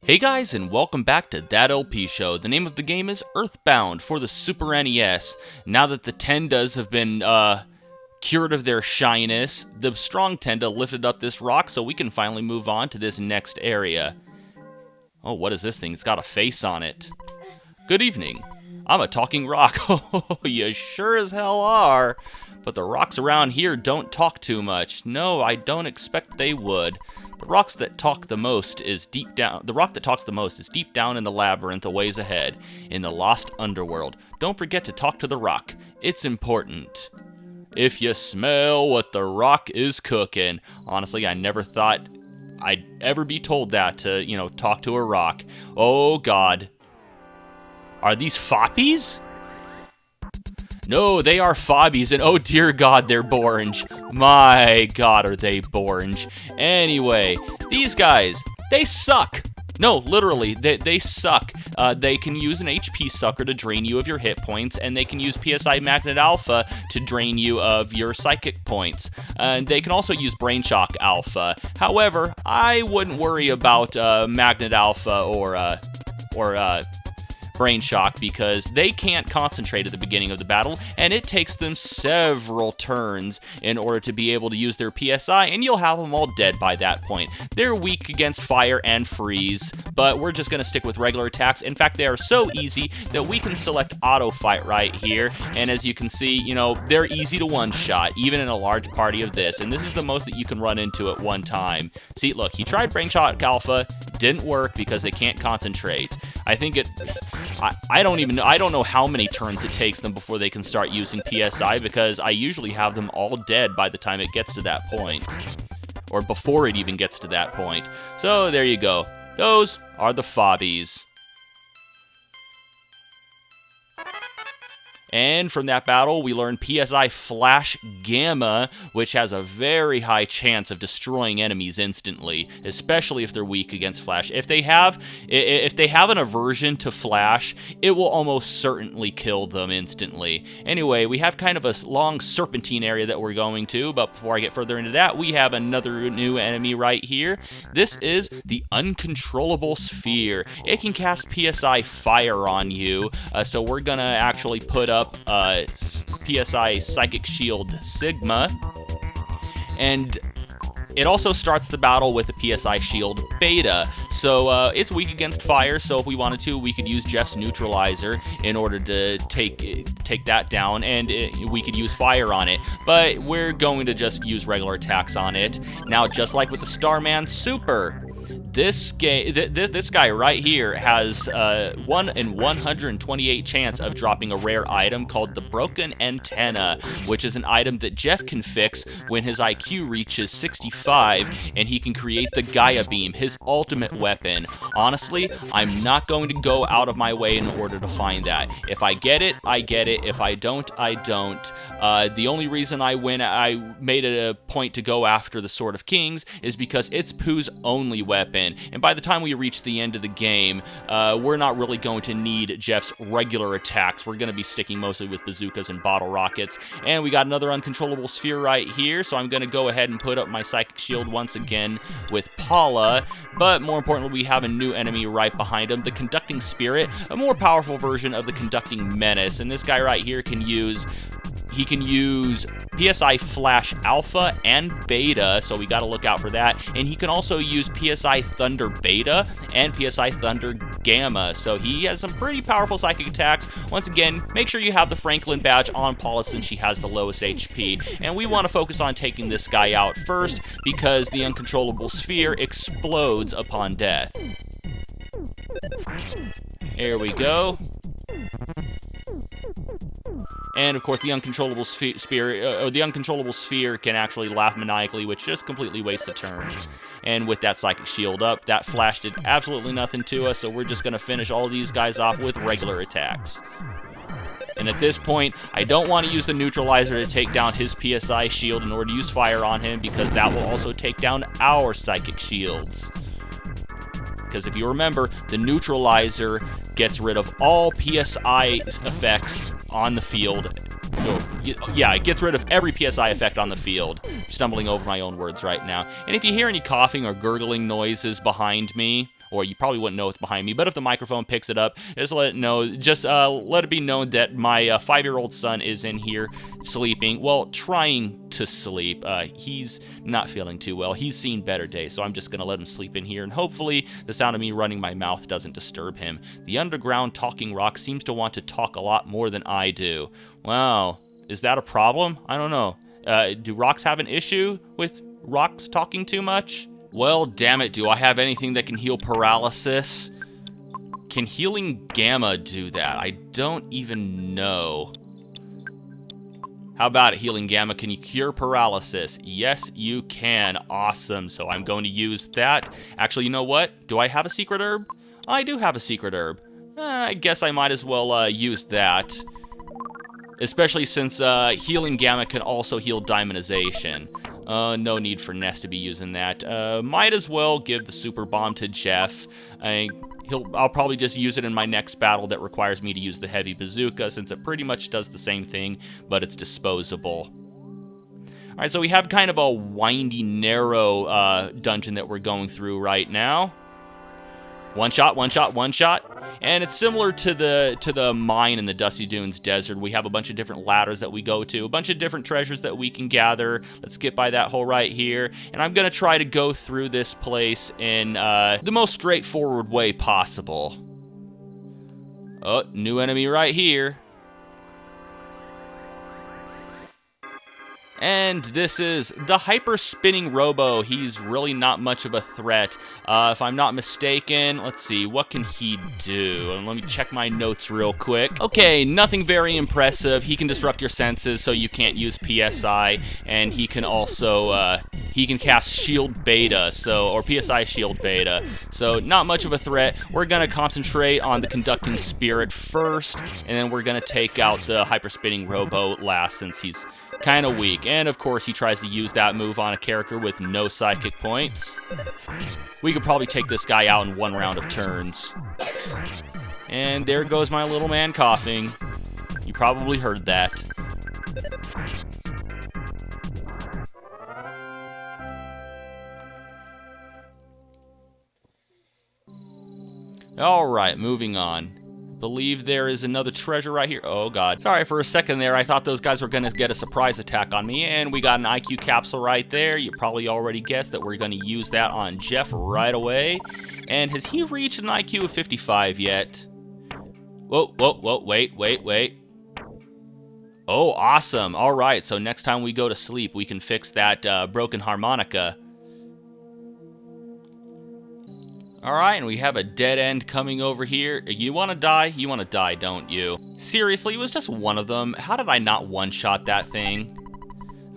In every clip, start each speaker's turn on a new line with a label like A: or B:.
A: Hey guys, and welcome back to That LP Show. The name of the game is EarthBound for the Super NES. Now that the Tendas have been cured of their shyness, the strong Tenda lifted up this rock so we can finally move on to this next area. Oh, what is this thing? It's got a face on it. Good evening. I'm a talking rock. Oh, you sure as hell are. But the rocks around here don't talk too much. No, I don't expect they would. The rock that talks the most is deep down in the labyrinth a ways ahead, in the lost underworld. Don't forget to talk to the rock. It's important. If you smell what the rock is cooking. Honestly, I never thought I'd ever be told that to, talk to a rock. Oh, God. Are these foppies? No, they are fobbies, and oh dear God, they're Borange. My God, are they Borange. Anyway, these guys, they suck. No, literally, they suck. They can use an HP sucker to drain you of your hit points, and they can use PSI Magnet Alpha to drain you of your psychic points. And they can also use Brain Shock Alpha. However, I wouldn't worry about Magnet Alpha or Brain Shock because they can't concentrate at the beginning of the battle, and it takes them several turns in order to be able to use their PSI, and you'll have them all dead by that point. They're weak against fire and freeze, but we're just going to stick with regular attacks. In fact, they are so easy that we can select auto fight right here, and as you can see, they're easy to one-shot, even in a large party of this, and this is the most that you can run into at one time. See, look, he tried Brain Shock Alpha, didn't work because they can't concentrate. I don't know how many turns it takes them before they can start using PSI because I usually have them all dead by the time it gets to that point. Or before it even gets to that point. So there you go. Those are the fobbies. And from that battle, we learned PSI Flash Gamma, which has a very high chance of destroying enemies instantly, especially if they're weak against Flash. If they have an aversion to Flash, it will almost certainly kill them instantly. Anyway, we have kind of a long serpentine area that we're going to, but before I get further into that, we have another new enemy right here. This is the Uncontrollable Sphere. It can cast PSI Fire on you, so we're gonna actually put up PSI Psychic Shield Sigma, and it also starts the battle with a PSI Shield Beta, so it's weak against fire, so if we wanted to, we could use Jeff's Neutralizer in order to take that down, and we could use fire on it, but we're going to just use regular attacks on it. Now, just like with the Starman Super, this guy right here has 1 in 128 chance of dropping a rare item called the Broken Antenna, which is an item that Jeff can fix when his IQ reaches 65, and he can create the Gaia Beam, his ultimate weapon. Honestly, I'm not going to go out of my way in order to find that. If I get it, I get it. If I don't, I don't. The only reason I made it a point to go after the Sword of Kings is because it's Pooh's only weapon. And by the time we reach the end of the game, we're not really going to need Jeff's regular attacks. We're going to be sticking mostly with bazookas and bottle rockets. And we got another Uncontrollable Sphere right here, so I'm going to go ahead and put up my Psychic Shield once again with Paula. But more importantly, we have a new enemy right behind him, the Conducting Spirit, a more powerful version of the Conducting Menace. And this guy right here can use PSI Flash Alpha and Beta, so we got to look out for that. And he can also use PSI Thunder Beta and PSI Thunder Gamma, so he has some pretty powerful psychic attacks. Once again, make sure you have the Franklin badge on Paula since she has the lowest HP. And we want to focus on taking this guy out first because the Uncontrollable Sphere explodes upon death. There we go. And of course, the Uncontrollable Sphere can actually laugh maniacally, which just completely wastes a turn. And with that Psychic Shield up, that Flash did absolutely nothing to us, so we're just going to finish all these guys off with regular attacks. And at this point, I don't want to use the Neutralizer to take down his PSI Shield in order to use fire on him, because that will also take down our Psychic Shields. Because if you remember, the Neutralizer gets rid of all PSI effects on the field. Yeah, it gets rid of every PSI effect on the field. I'm stumbling over my own words right now. And if you hear any coughing or gurgling noises behind me, or you probably wouldn't know it's behind me, but if the microphone picks it up, just let it know. Just let it be known that my 5-year-old son is in here sleeping, well, trying to sleep. He's not feeling too well. He's seen better days, so I'm just gonna let him sleep in here, and hopefully the sound of me running my mouth doesn't disturb him. The underground talking rock seems to want to talk a lot more than I do. Wow, is that a problem? I don't know. Do rocks have an issue with rocks talking too much? Well, damn it, do I have anything that can heal paralysis? Can healing gamma do that? I don't even know. How about it, healing gamma? Can you cure paralysis? Yes, you can. Awesome. So I'm going to use that. Actually, you know what? Do I have a secret herb? I do have a secret herb. I guess I might as well use that. Especially since healing gamma can also heal diamondization. No need for Ness to be using that. Might as well give the super bomb to Jeff. I'll probably just use it in my next battle that requires me to use the heavy bazooka, since it pretty much does the same thing, but it's disposable. Alright, so we have kind of a windy, narrow dungeon that we're going through right now. One shot, one shot, one shot. And it's similar to the mine in the Dusty Dunes Desert. We have a bunch of different ladders that we go to, a bunch of different treasures that we can gather. Let's get by that hole right here. And I'm going to try to go through this place in the most straightforward way possible. Oh, new enemy right here. And this is the hyper-spinning Robo. He's really not much of a threat. If I'm not mistaken, let's see, what can he do? Let me check my notes real quick. Okay, nothing very impressive. He can disrupt your senses, so you can't use PSI, and he can also, he can cast Shield Beta, or PSI Shield Beta. So, not much of a threat. We're gonna concentrate on the Conducting Spirit first, and then we're gonna take out the hyper-spinning Robo last, since he's kind of weak. And of course he tries to use that move on a character with no psychic points. We could probably take this guy out in one round of turns. And there goes my little man coughing. You probably heard that. Alright, moving on. Believe there is another treasure right here. Oh god. Sorry, for a second there, I thought those guys were gonna get a surprise attack on me, and we got an IQ capsule right there. You probably already guessed that we're gonna use that on Jeff right away. And has he reached an IQ of 55 yet? Whoa, whoa, whoa, wait. Oh, awesome. Alright, so next time we go to sleep, we can fix that broken harmonica. Alright, and we have a dead end coming over here. You want to die? You want to die, don't you? Seriously, it was just one of them. How did I not one-shot that thing?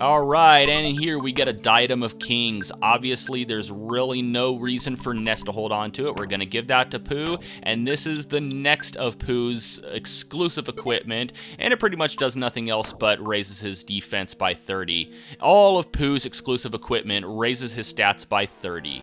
A: Alright, and in here we get a Diadem of Kings. Obviously, there's really no reason for Ness to hold on to it. We're going to give that to Pooh, and this is the next of Pooh's exclusive equipment, and it pretty much does nothing else but raises his defense by 30. All of Pooh's exclusive equipment raises his stats by 30.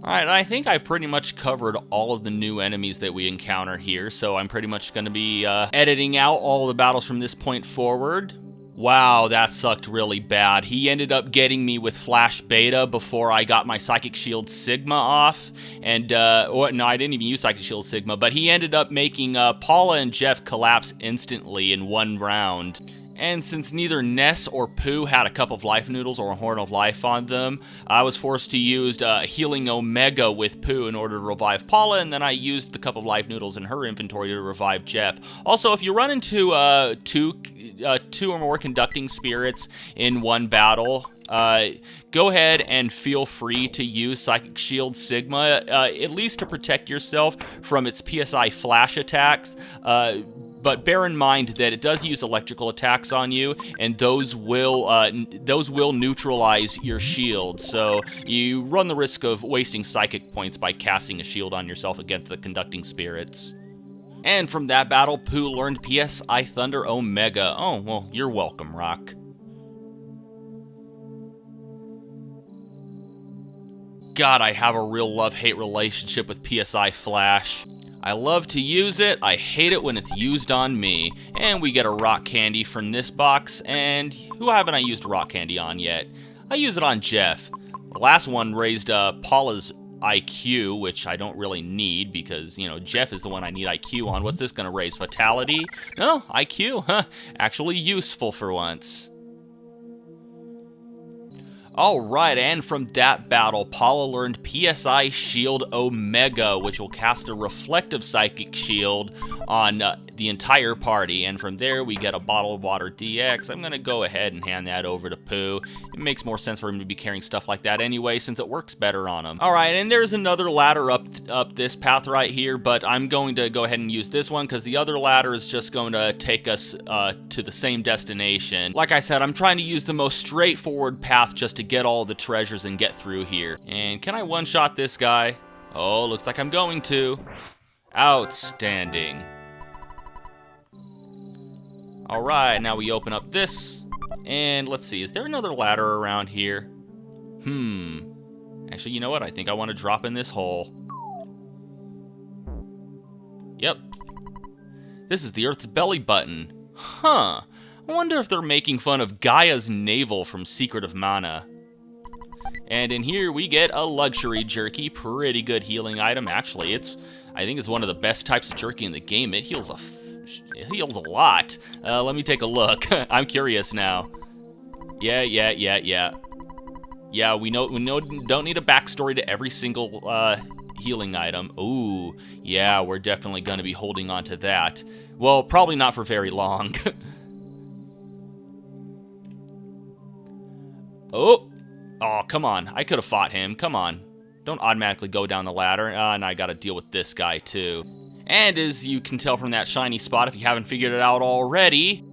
A: Alright, I think I've pretty much covered all of the new enemies that we encounter here, so I'm pretty much going to be editing out all the battles from this point forward. Wow, that sucked really bad. He ended up getting me with Flash Beta before I got my Psychic Shield Sigma off, and, no, I didn't even use Psychic Shield Sigma, but he ended up making Paula and Jeff collapse instantly in one round. And since neither Ness or Pooh had a Cup of Life Noodles or a Horn of Life on them, I was forced to use Healing Omega with Pooh in order to revive Paula, and then I used the Cup of Life Noodles in her inventory to revive Jeff. Also, if you run into two or more Conducting Spirits in one battle, go ahead and feel free to use Psychic Shield Sigma, at least to protect yourself from its PSI flash attacks. But bear in mind that it does use electrical attacks on you, and those will neutralize your shield. So you run the risk of wasting psychic points by casting a shield on yourself against the Conducting Spirits. And from that battle, Pooh learned PSI Thunder Omega. Oh, well, you're welcome, Rock. God, I have a real love-hate relationship with PSI Flash. I love to use it, I hate it when it's used on me. And we get a rock candy from this box, and who haven't I used rock candy on yet? I use it on Jeff. The last one raised Paula's IQ, which I don't really need because, you know, Jeff is the one I need IQ on. What's this going to raise? Fatality? No, IQ, huh? Actually useful for once. Alright, and from that battle, Paula learned PSI Shield Omega, which will cast a reflective psychic shield on the entire party, and from there we get a bottle of water DX. I'm going to go ahead and hand that over to Pooh. It makes more sense for him to be carrying stuff like that anyway, since it works better on him. Alright, and there's another ladder up this path right here, but I'm going to go ahead and use this one, because the other ladder is just going to take us to the same destination. Like I said, I'm trying to use the most straightforward path just to get all the treasures and get through here. And can I one-shot this guy? Oh, looks like I'm going to. Outstanding. Alright, now we open up this. And let's see, is there another ladder around here? Actually, you know what? I think I want to drop in this hole. Yep. This is the Earth's belly button. Huh. I wonder if they're making fun of Gaia's navel from Secret of Mana. And in here we get a luxury jerky, pretty good healing item. Actually, I think it's one of the best types of jerky in the game. It heals a lot. Let me take a look. I'm curious now. Yeah. Yeah, we know don't need a backstory to every single healing item. Ooh, yeah, we're definitely going to be holding on to that. Well, probably not for very long. Oh, come on. I could have fought him. Come on. Don't automatically go down the ladder. And I got to deal with this guy, too. And as you can tell from that shiny spot, if you haven't figured it out already...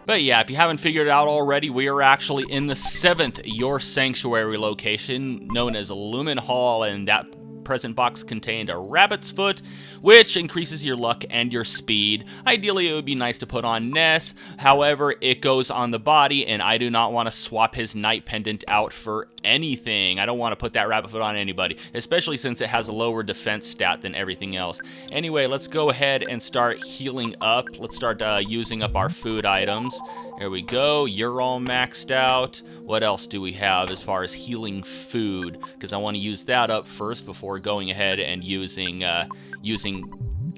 A: But yeah, if you haven't figured it out already, we are actually in the 7th Your Sanctuary location, known as Lumine Hall, and that present box contained a rabbit's foot, which increases your luck and your speed. Ideally, it would be nice to put on Ness. However, it goes on the body, and I do not want to swap his night pendant out for anything. I don't want to put that rabbit foot on anybody, especially since it has a lower defense stat than everything else. Anyway, let's go ahead and start healing up. Let's start using up our food items. There we go. You're all maxed out. What else do we have as far as healing food? Because I want to use that up first before going ahead and using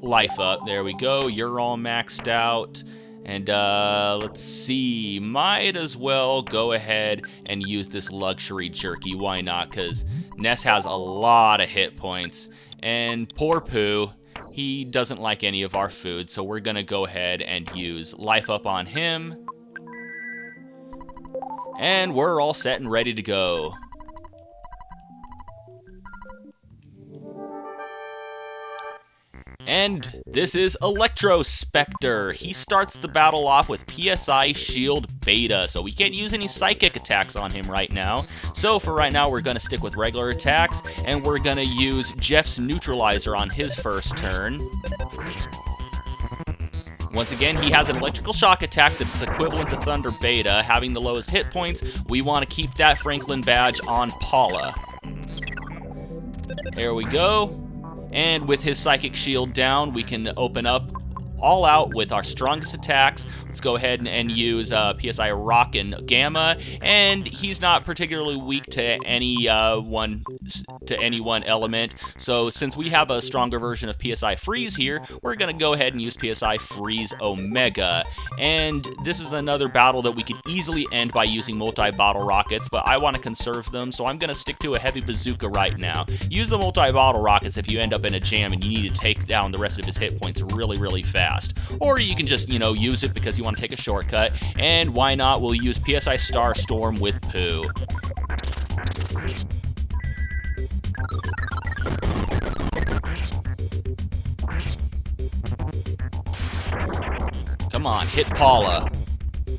A: life up. There we go. You're all maxed out. And let's see. Might as well go ahead and use this luxury jerky. Why not? Because Ness has a lot of hit points. And poor Pooh, he doesn't like any of our food. So we're going to go ahead and use life up on him. And we're all set and ready to go. And this is Electro Spectre. He starts the battle off with PSI Shield Beta, so we can't use any psychic attacks on him right now. So for right now, we're going to stick with regular attacks, and we're going to use Jeff's Neutralizer on his first turn. Once again, he has an electrical shock attack that's equivalent to Thunder Beta. Having the lowest hit points, we want to keep that Franklin badge on Paula. There we go. And with his Psychic Shield down, we can open up all out with our strongest attacks. Let's go ahead and use PSI Rock and Gamma, and he's not particularly weak to any one element. So since we have a stronger version of PSI Freeze here, we're gonna go ahead and use PSI Freeze Omega. And this is another battle that we could easily end by using multi-bottle rockets, but I want to conserve them, so I'm gonna stick to a heavy bazooka right now. Use the multi-bottle rockets if you end up in a jam and you need to take down the rest of his hit points really, really fast. Or you can just, use it because you want to take a shortcut. And why not? We'll use PSI Star Storm with Pooh. Come on, hit Paula.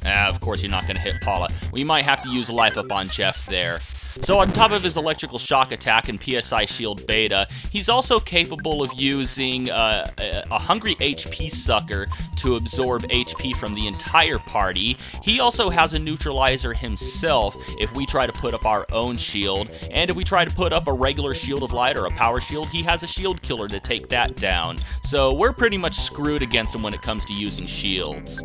A: Of course you're not going to hit Paula. We might have to use life up on Jeff there. So on top of his electrical shock attack and PSI Shield Beta, he's also capable of using a hungry HP sucker to absorb HP from the entire party. He also has a neutralizer himself if we try to put up our own shield, and if we try to put up a regular Shield of Light or a Power Shield, he has a shield killer to take that down. So we're pretty much screwed against him when it comes to using shields.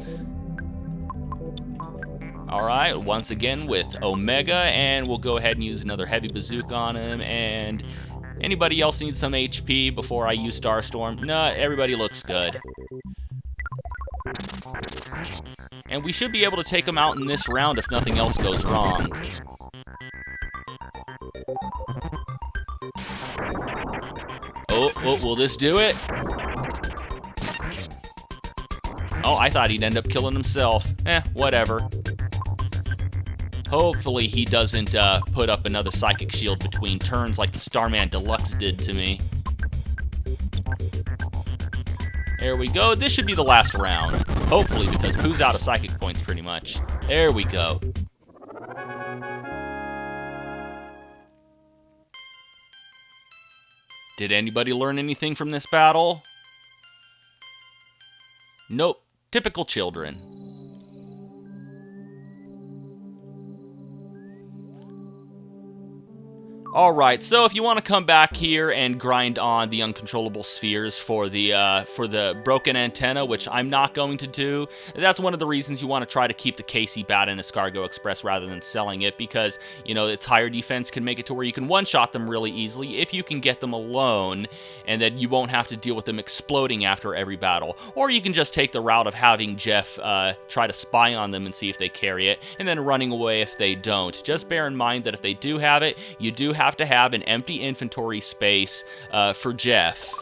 A: Alright, once again with Omega, and we'll go ahead and use another heavy bazooka on him, and anybody else need some HP before I use Starstorm? Nah, everybody looks good. And we should be able to take him out in this round if nothing else goes wrong. Oh, will this do it? Oh, I thought he'd end up killing himself. Whatever. Hopefully he doesn't put up another Psychic Shield between turns like the Starman Deluxe did to me. There we go. This should be the last round. Hopefully, because Pooh's out of Psychic points pretty much. There we go. Did anybody learn anything from this battle? Nope. Typical children. Alright, so if you want to come back here and grind on the uncontrollable spheres for the broken antenna, which I'm not going to do, that's one of the reasons you want to try to keep the KC Bat and Escargot Express rather than selling it, because, you know, its higher defense can make it to where you can one-shot them really easily if you can get them alone, and then you won't have to deal with them exploding after every battle. Or you can just take the route of having Jeff try to spy on them and see if they carry it, and then running away if they don't. Just bear in mind that if they do have it, you do have to have an empty inventory space for Jeff.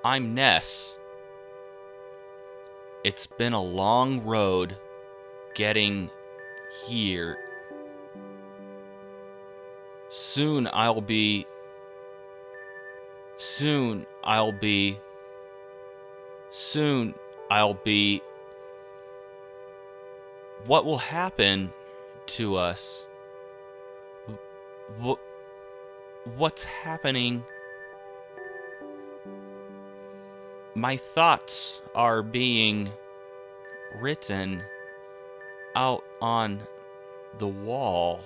A: I'm Ness. It's been a long road getting here. Soon I'll be... What will happen to us? What's happening? My thoughts are being written out on the wall.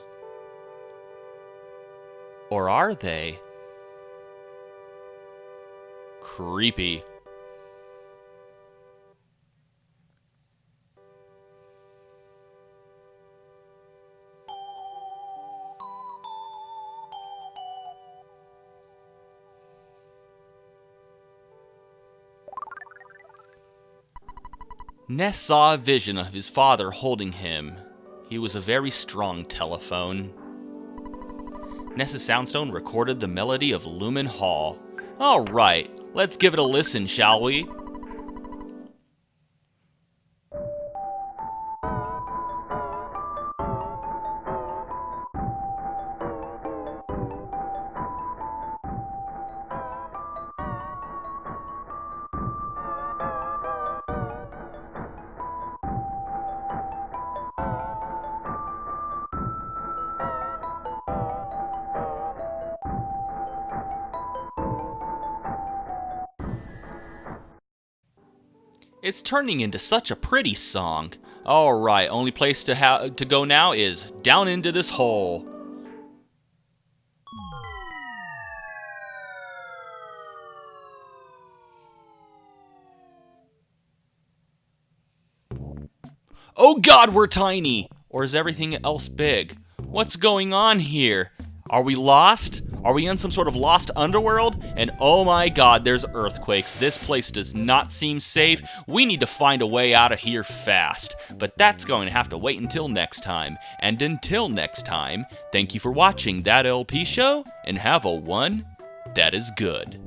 A: Or are they? Creepy. Ness saw a vision of his father holding him. He was a very strong telephone. Ness's soundstone recorded the melody of Lumine Hall. Alright, let's give it a listen, shall we? It's turning into such a pretty song. Alright, only place to go now is down into this hole. Oh god, we're tiny! Or is everything else big? What's going on here? Are we lost? Are we in some sort of lost underworld? And oh my god, there's earthquakes. This place does not seem safe. We need to find a way out of here fast. But that's going to have to wait until next time. And until next time, thank you for watching That LP Show, and have a one that is good.